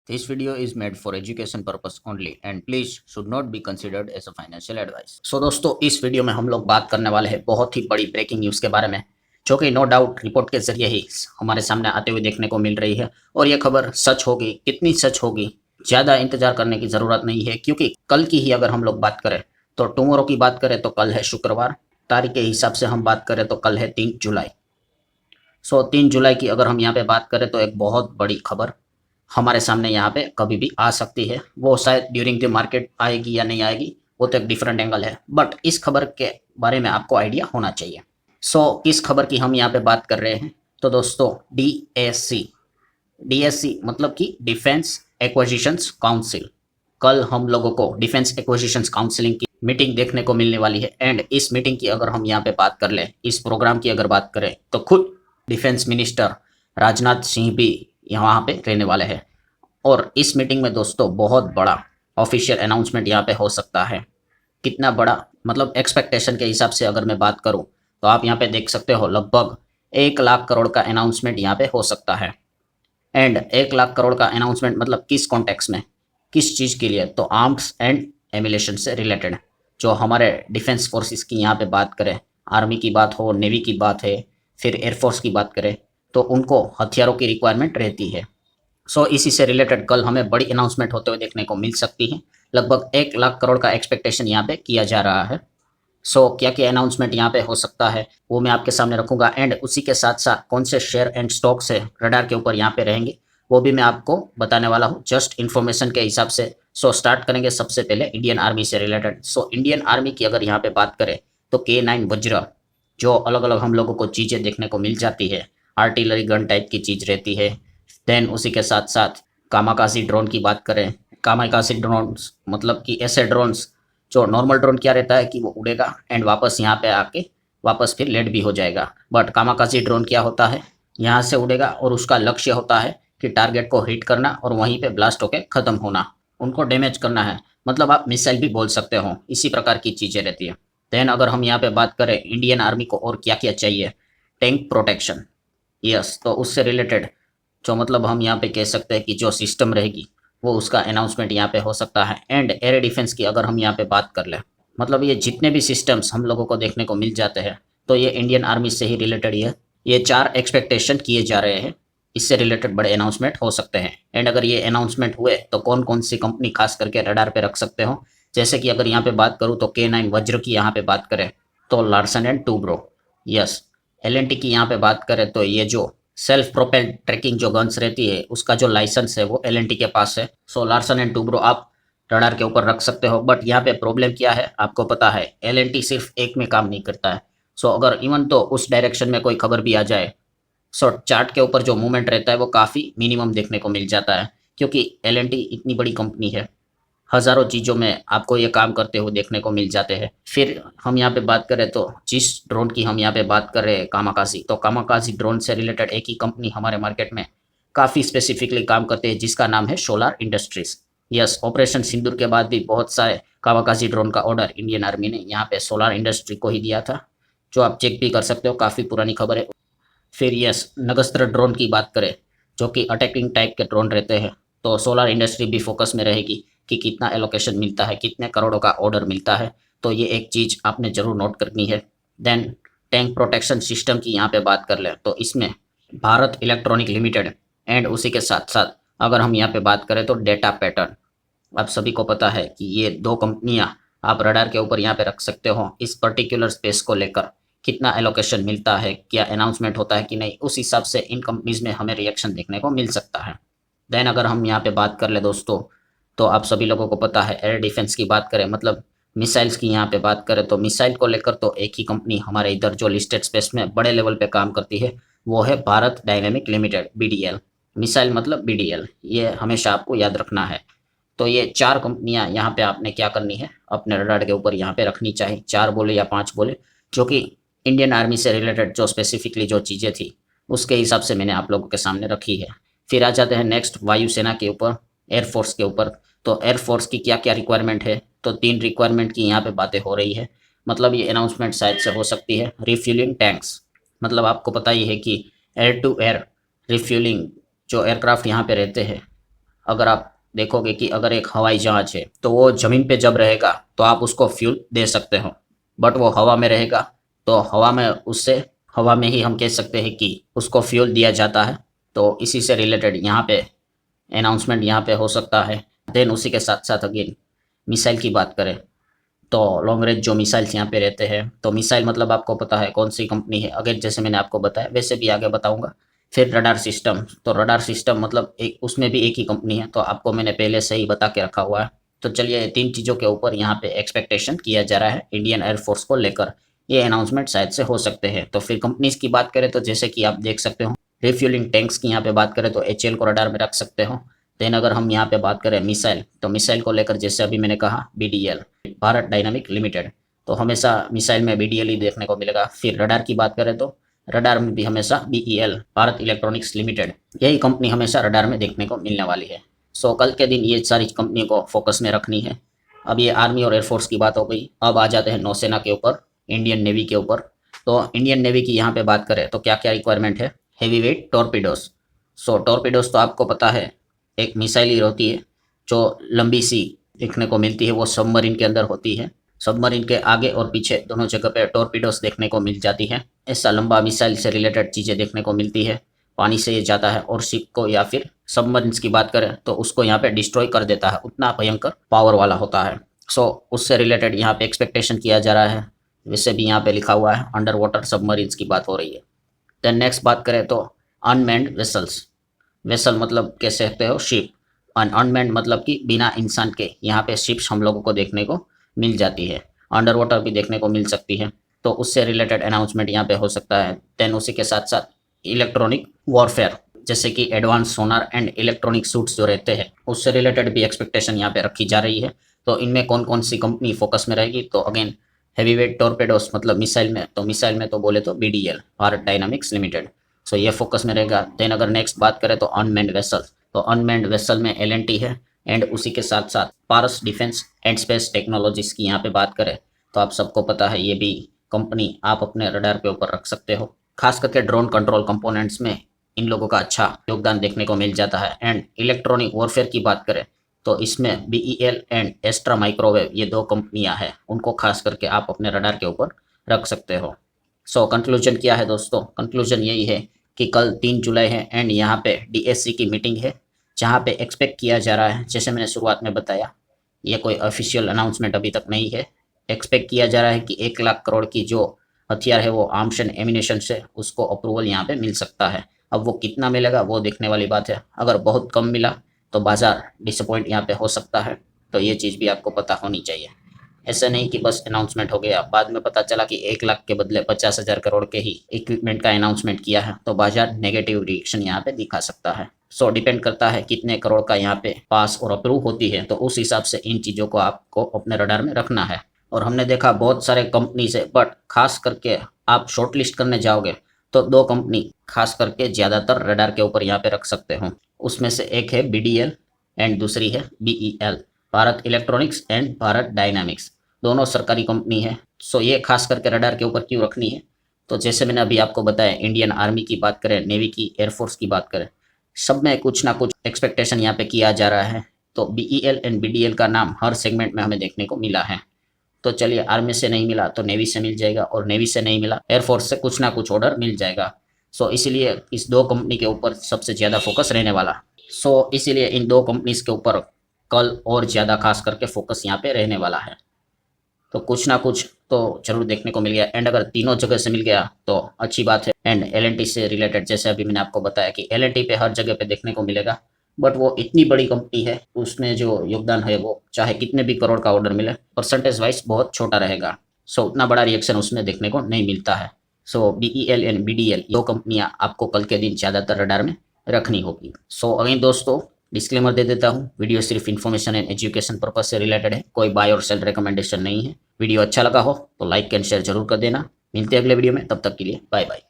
This video is made for education purpose only and please should not be considered as a financial advice. So दोस्तों इस video में हम लोग बात करने वाले हैं बहुत ही बड़ी ब्रेकिंग न्यूज़ के बारे में, जो कि नो डाउट रिपोर्ट के जरिए ही हमारे सामने आते हुए देखने को मिल रही है। और ये खबर सच होगी, कितनी सच होगी, ज़्यादा इंतजार करने की ज़रूरत नहीं है, क्योंकि कल की ही अगर हम लोग बात करें तो टुमारो की बात करें तो कल है शुक्रवार, तारीख के हिसाब से हम बात करें तो कल है 3 जुलाई। 3 जुलाई की अगर हम यहाँ पे बात करें तो एक बहुत बड़ी खबर हमारे सामने यहाँ पे कभी भी आ सकती है। वो शायद ड्यूरिंग द मार्केट आएगी या नहीं आएगी, वो तो एक डिफरेंट एंगल है, बट इस खबर के बारे में आपको आइडिया होना चाहिए। किस खबर की हम यहाँ पे बात कर रहे हैं? तो दोस्तों डीएससी मतलब कि डिफेंस एक्विजिशंस काउंसिल। कल हम लोगों को डिफेंस एक्विजिशंस काउंसिलिंग की मीटिंग देखने को मिलने वाली है। एंड इस मीटिंग की अगर हम यहाँ पे बात कर लें, इस प्रोग्राम की अगर बात करें, तो खुद डिफेंस मिनिस्टर राजनाथ सिंह भी यहाँ पे रहने वाले हैं। और इस मीटिंग में दोस्तों बहुत बड़ा ऑफिशियल अनाउंसमेंट यहाँ पे हो सकता है। कितना बड़ा, मतलब एक्सपेक्टेशन के हिसाब से अगर मैं बात करूँ तो आप यहाँ पे देख सकते हो लगभग 1 लाख करोड़ का अनाउंसमेंट यहाँ पे हो सकता है। एंड 1 लाख करोड़ का अनाउंसमेंट मतलब किस कॉन्टेक्स्ट में, किस चीज़ के लिए? तो आर्म्स एंड एम्युनिशन से रिलेटेड, जो हमारे डिफेंस फोर्सेस की यहाँ पे बात करें, आर्मी की बात हो, नेवी की बात है, फिर एयरफोर्स की बात करें, तो उनको हथियारों की रिक्वायरमेंट रहती है। इसी से रिलेटेड कल हमें बड़ी अनाउंसमेंट होते हुए देखने को मिल सकती है। लगभग 1 लाख करोड़ का एक्सपेक्टेशन यहाँ पे किया जा रहा है। क्या क्या अनाउंसमेंट यहाँ पे हो सकता है वो मैं आपके सामने रखूंगा। एंड उसी के साथ साथ कौन से शेयर एंड स्टॉक से रडार के ऊपर यहाँ पे रहेंगे वो भी मैं आपको बताने वाला हूँ, जस्ट इन्फॉर्मेशन के हिसाब से। स्टार्ट करेंगे सबसे पहले इंडियन आर्मी से रिलेटेड। इंडियन आर्मी की अगर यहाँ पे बात करें तो K9 वज्र, जो अलग अलग हम लोगों को चीज़ें देखने को मिल जाती है, आर्टिलरी गन टाइप की चीज़ रहती है। देन उसी के साथ साथ कामाकाजी ड्रोन की बात करें, कामाकाजी ड्रोन्स मतलब कि ऐसे ड्रोन्स, जो नॉर्मल ड्रोन क्या रहता है कि वो उड़ेगा एंड वापस यहाँ पे आके वापस फिर लेट भी हो जाएगा, बट कामाकाजी ड्रोन क्या होता है, यहाँ से उड़ेगा और उसका लक्ष्य होता है कि टारगेट को हिट करना और वहीं पे ब्लास्ट होके ख़त्म होना, उनको डैमेज करना है। मतलब आप मिसाइल भी बोल सकते हो, इसी प्रकार की चीज़ें रहती है। देन अगर हम यहाँ पे बात करें इंडियन आर्मी को और क्या क्या चाहिए, टैंक प्रोटेक्शन, यस, तो उससे रिलेटेड जो मतलब हम यहाँ पे कह सकते हैं कि जो सिस्टम रहेगी वो उसका अनाउंसमेंट यहाँ पे हो सकता है। एंड एयर डिफेंस की अगर हम यहाँ पे बात कर लें, मतलब ये जितने भी सिस्टम्स हम लोगों को देखने को मिल जाते हैं तो ये इंडियन आर्मी से ही रिलेटेड ही है। ये 4 एक्सपेक्टेशन किए जा रहे हैं, इससे रिलेटेड बड़े अनाउंसमेंट हो सकते हैं। एंड अगर ये अनाउंसमेंट हुए तो कौन कौन सी कंपनी खास करके रडार पे रख सकते हो, जैसे कि अगर यहाँ पे बात करूँ तो K9 वज्र की यहाँ पे बात करें तो Larsen and Toubro, yes. LNT की यहाँ पे बात करें तो ये जो सेल्फ प्रोपेल्ड ट्रैकिंग जो गन्स रहती है उसका जो लाइसेंस है वो LNT के पास है। लार्सन एंड टूब्रो आप रडार के ऊपर रख सकते हो। बट यहाँ पे प्रॉब्लम क्या है आपको पता है, LNT सिर्फ एक में काम नहीं करता है। अगर इवन तो उस डायरेक्शन में कोई खबर भी आ जाए, चार्ट के ऊपर जो मूवमेंट रहता है वो काफ़ी मिनिमम देखने को मिल जाता है, क्योंकि LNT इतनी बड़ी कंपनी है, हज़ारों चीज़ों में आपको ये काम करते हुए देखने को मिल जाते हैं। फिर हम यहाँ पे बात करें तो जिस ड्रोन की हम यहाँ पे बात कर रहे हैं कामाकाजी, तो कामाकाजी ड्रोन से रिलेटेड एक ही कंपनी हमारे मार्केट में काफ़ी स्पेसिफिकली काम करते हैं, जिसका नाम है सोलार इंडस्ट्रीज। यस, ऑपरेशन सिंदूर के बाद भी बहुत सारे कामाकाजी ड्रोन का ऑर्डर इंडियन आर्मी ने यहाँ पे सोलार इंडस्ट्री को ही दिया था, जो आप चेक भी कर सकते हो, काफ़ी पुरानी खबर है। फिर यस, नगस्त्र ड्रोन की बात करें जो कि अटैकिंग टाइप के ड्रोन रहते हैं, तो सोलार इंडस्ट्री भी फोकस में रहेगी कि कितना एलोकेशन मिलता है, कितने करोड़ों का ऑर्डर मिलता है, तो ये एक चीज़ आपने ज़रूर नोट करनी है। देन टैंक प्रोटेक्शन सिस्टम की यहाँ पे बात कर लें तो इसमें भारत इलेक्ट्रॉनिक लिमिटेड एंड उसी के साथ साथ अगर हम यहाँ पे बात करें तो डेटा पैटर्न, आप सभी को पता है कि ये 2 कंपनियाँ आप रडार के ऊपर यहाँ पे रख सकते हो। इस पर्टिकुलर स्पेस को लेकर कितना एलोकेशन मिलता है, क्या अनाउंसमेंट होता है कि नहीं, उस हिसाब से इन कंपनीज में हमें रिएक्शन देखने को मिल सकता है। देन अगर हम यहाँ पे बात कर ले दोस्तों, तो आप सभी लोगों को पता है एयर डिफेंस की बात करें, मतलब मिसाइल्स की यहाँ पे बात करें तो मिसाइल को लेकर तो एक ही कंपनी हमारे इधर जो लिस्टेड स्पेस में बड़े लेवल पे काम करती है वो है Bharat dynamic limited, BDL। Missile मतलब BDL, ये हमेशा आपको याद रखना है। तो ये 4 कंपनियां यहाँ पे आपने क्या करनी है, अपने रडार के ऊपर यहाँ पे रखनी चाहिए, 4 बोले या 5 बोले, जो कि इंडियन आर्मी से रिलेटेड जो स्पेसिफिकली जो चीज़ें थी उसके हिसाब से मैंने आप लोगों के सामने रखी है। फिर आ जाते हैं नेक्स्ट वायुसेना के ऊपर, एयरफोर्स के ऊपर। तो एयरफोर्स की क्या क्या रिक्वायरमेंट है, तो 3 रिक्वायरमेंट की यहाँ पे बातें हो रही है। मतलब ये अनाउंसमेंट शायद से हो सकती है। रिफ्यूलिंग टैंक्स, मतलब आपको पता ही है कि एयर टू एयर रिफ्यूलिंग जो एयरक्राफ्ट यहाँ पे रहते हैं, अगर आप देखोगे कि अगर एक हवाई जहाज है तो वो जमीन पे जब रहेगा तो आप उसको फ्यूल दे सकते हो, बट वो हवा में रहेगा तो हवा में ही हम कह सकते हैं कि उसको फ्यूल दिया जाता है। तो इसी से रिलेटेड यहाँ पे अनाउंसमेंट यहाँ पे हो सकता है। देन उसी के साथ साथ अगेन मिसाइल की बात करें तो लॉन्ग रेंज जो मिसाइल्स यहाँ पे रहते हैं, तो मिसाइल मतलब आपको पता है कौन सी कंपनी है, अगेन जैसे मैंने आपको बताया वैसे भी आगे बताऊंगा। फिर रडार सिस्टम, तो रडार सिस्टम मतलब एक उसमें भी एक ही कंपनी है, तो आपको मैंने पहले से ही बता के रखा हुआ है। तो चलिए तीन चीज़ों के ऊपर यहाँ पे एक्सपेक्टेशन किया जा रहा है इंडियन एयरफोर्स को लेकर, ये अनाउंसमेंट शायद से हो सकते हैं। तो फिर कंपनीज की बात करें तो जैसे कि आप देख सकते हो, रिफ्यूलिंग टैंक्स की यहाँ पे बात करें तो HAL को रडार में रख सकते हो। देन अगर हम यहाँ पे बात करें मिसाइल, तो मिसाइल को लेकर जैसे अभी मैंने कहा BDL, भारत डायनामिक लिमिटेड, तो हमेशा मिसाइल में BDL ही देखने को मिलेगा। फिर रडार की बात करें तो रडार में भी हमेशा BEL, भारत इलेक्ट्रॉनिक्स लिमिटेड, यही कंपनी हमेशा रडार में देखने को मिलने वाली है। सो कल के दिन ये सारी कंपनी को फोकस में रखनी है। अब ये आर्मी और एयरफोर्स की बात हो गई, अब आ जाते हैं नौसेना के ऊपर, इंडियन नेवी के ऊपर। तो इंडियन नेवी की यहाँ पे बात करें तो क्या क्या रिक्वायरमेंट है, हेवी वेट टॉर्पीडोज। सो टॉर्पीडोज तो आपको पता है एक मिसाइल ही होती है जो लंबी सी देखने को मिलती है, वो सबमरीन के अंदर होती है। सबमरीन के आगे और पीछे दोनों जगह पे टॉर्पीडोस देखने को मिल जाती है। ऐसा लंबा मिसाइल से रिलेटेड चीज़ें देखने को मिलती है। पानी से ये जाता है और शिप को या फिर सबमरीन्स की बात करें तो उसको यहाँ पे डिस्ट्रॉय कर देता है, उतना भयंकर पावर वाला होता है। सो उससे रिलेटेड यहाँ पे एक्सपेक्टेशन किया जा रहा है, वैसे भी यहाँ पे लिखा हुआ है अंडर वाटर सबमरीन्स की बात हो रही है। देन नेक्स्ट बात करें तो अनमैन्ड वेसल्स, वेसल मतलब कह सकते हो शिप, अनमैन्ड मतलब कि बिना इंसान के यहाँ पे शिप्स हम लोगों को देखने को मिल जाती है, अंडर वाटर भी देखने को मिल सकती है। तो उससे रिलेटेड अनाउंसमेंट यहाँ पे हो सकता है। देन उसी के साथ साथ इलेक्ट्रॉनिक वॉरफेयर, जैसे कि advance Sonar and electronic suits जो रहते हैं, उससे रिलेटेड भी एक्सपेक्टेशन यहाँ पे रखी जा रही है। तो इनमें कौन कौन सी कंपनी फोकस में रहेगी, तो अगेन हैवी वेट टॉर्पेडोस मतलब मिसाइल में तो बोले तो BDL, भारत डायनामिक्स लिमिटेड, सो ये फोकस में रहेगा। देन अगर नेक्स्ट बात करें तो अनमैन्ड वेसल, तो अनमैन्ड वेसल में LNT है, एंड उसी के साथ साथ पारस डिफेंस एंड स्पेस टेक्नोलॉजीज की यहाँ पे बात करें तो आप सबको पता है ये भी कंपनी आप अपने रडार के ऊपर रख सकते हो। खास करके ड्रोन कंट्रोल कंपोनेंट्स में इन लोगों का अच्छा योगदान देखने को मिल जाता है। एंड इलेक्ट्रॉनिक वॉरफेयर की बात करें तो इसमें BEL एंड एस्ट्रा माइक्रोवेव, ये दो कंपनियां हैं, उनको खास करके आप अपने रडार के ऊपर रख सकते हो। सो कंक्लूजन क्या है दोस्तों, कंक्लूजन यही है कि कल 3 जुलाई है एंड यहाँ पे DSC की मीटिंग है, जहाँ पे एक्सपेक्ट किया जा रहा है, जैसे मैंने शुरुआत में बताया, ये कोई ऑफिशियल अनाउंसमेंट अभी तक नहीं है। एक्सपेक्ट किया जा रहा है कि 1 लाख करोड़ की जो हथियार है वो आर्म्स एंड एमिनेशन से उसको अप्रूवल यहाँ पे मिल सकता है। अब वो कितना मिलेगा वो देखने वाली बात है। अगर बहुत कम मिला तो बाजार डिसअपॉइंट यहाँ पे हो सकता है, तो ये चीज़ भी आपको पता होनी चाहिए। ऐसा नहीं कि बस अनाउंसमेंट हो गया, बाद में पता चला कि 1 लाख के बदले 50,000 करोड़ के ही इक्विपमेंट का अनाउंसमेंट किया है, तो बाजार नेगेटिव रिएक्शन यहाँ पे दिखा सकता है। सो डिपेंड करता है कितने करोड़ का यहाँ पे पास और अप्रूव होती है, तो उस हिसाब से इन चीज़ों को आपको अपने रडार में रखना है। और हमने देखा बहुत सारे कंपनी से, बट खास करके आप शॉर्ट लिस्ट करने जाओगे तो 2 कंपनी खास करके ज़्यादातर रडार के ऊपर यहाँ पे रख सकते हो। उसमें से एक है BDL एंड दूसरी है BEL, Bharat electronics and Bharat dynamics, दोनों सरकारी कंपनी है। सो ये खास करके रडार के ऊपर क्यों रखनी है, तो जैसे मैंने अभी आपको बताया, इंडियन आर्मी की बात करें, नेवी की, एयरफोर्स की बात करें, सब में कुछ ना कुछ एक्सपेक्टेशन यहाँ पे किया जा रहा है। तो BEL एंड BDL का नाम हर सेगमेंट में हमें देखने को मिला है। तो चलिए, आर्मी से नहीं मिला तो नेवी से मिल जाएगा, और नेवी से नहीं मिला एयरफोर्स से कुछ ना कुछ ऑर्डर मिल जाएगा। सो इसीलिए इस 2 कंपनी के ऊपर सबसे ज़्यादा फोकस रहने वाला। सो इसीलिए इन 2 कंपनीज के ऊपर कल और ज़्यादा खास करके फोकस यहाँ पे रहने वाला है। तो कुछ ना कुछ तो जरूर देखने को मिल गया, एंड अगर तीनों जगह से मिल गया तो अच्छी बात है। एंड LNT से रिलेटेड जैसे अभी मैंने आपको बताया कि LNT पे हर जगह पे देखने को मिलेगा, बट वो इतनी बड़ी कंपनी है, उसमें जो योगदान है वो चाहे कितने भी करोड़ का ऑर्डर मिले, परसेंटेज वाइज बहुत छोटा रहेगा। सो उतना बड़ा रिएक्शन उसमें देखने को नहीं मिलता है। सो BEL एंड BDL 2 कंपनियां आपको कल के दिन ज़्यादातर रडार में रखनी होगी। सो अगेन दोस्तों, डिस्क्लेमर दे देता हूँ, वीडियो सिर्फ इन्फॉर्मेशन एंड एजुकेशन पर्पज से रिलेटेड है, कोई बाय और सेल रिकमेंडेशन नहीं है। वीडियो अच्छा लगा हो तो लाइक एंड शेयर जरूर कर देना। मिलते हैं अगले वीडियो में, तब तक के लिए बाय बाय।